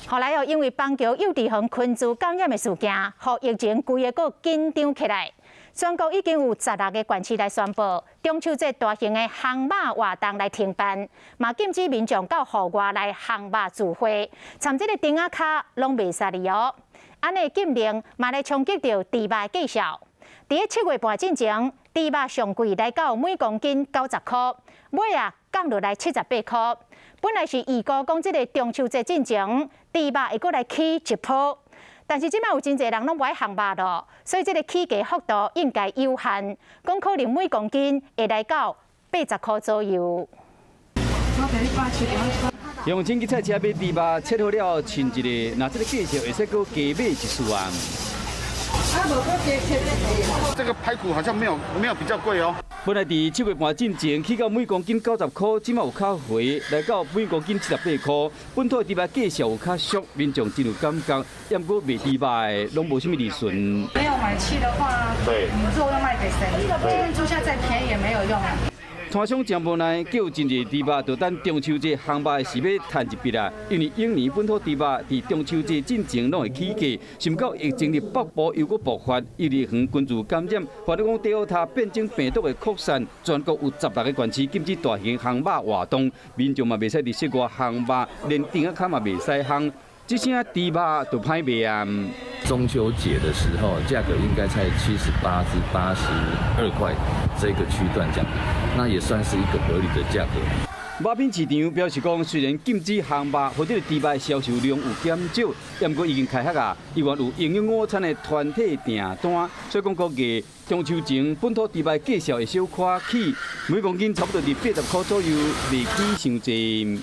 后来因为邦桥幼稚园群聚感染的事件，互疫情规个紧张起来。全国已经有16个县市来宣布，中秋节大型的烘肉活动来停办，嘛禁止民众到户外来烘肉聚会，参这个灯仔卡拢袂使哩哦。安尼禁令嘛来冲击到猪肉的计销。伫个7月半之前，猪肉上贵来到每公斤90块，尾降落来78块。本来是预估讲这个中秋节之前，猪肉会过来起一波。但是即摆有真侪人拢不爱烘肉咯，所以这个起价幅度应该有限，讲可能每公斤会来到80块左右。用整机菜车买猪肉，切好了称一个，那这个价钱会使搁加买1万。这个排骨好像没有比较贵哦。本来伫7月半之前起到每公斤90块，即马有较回来到每公斤78块。本土猪肉价钱有较俗，民众真有感觉，要过卖猪肉的拢无什么利润。没有买气的话，对，肉要卖给谁？今天猪价再便宜也没有用啊。摊商真无奈，叫真侪猪肉，就等中秋节烘肉是要赚一笔啊！因为永年本土猪肉伫中秋节进前拢会起价，想到疫情伫北部又搁爆发，幼儿园群聚感染，或者讲Delta变种病毒的扩散，全国有16个县市禁止大型烘肉活动，民众嘛袂使伫室外烘肉，连灯仔卡嘛袂使烘。这些猪肉都歹卖啊！中秋节的时候，价格应该在78至82块这个区段这样，那也算是一个合理的价格。肉品市场表示讲，虽然禁止烘肉或者猪肉的销售量有减少，但过已经开学啊，依然有营养午餐的团体订单，所以讲估计中秋前本土猪肉价钱会小可起，每公斤差不多伫80块左右，袂起伤济。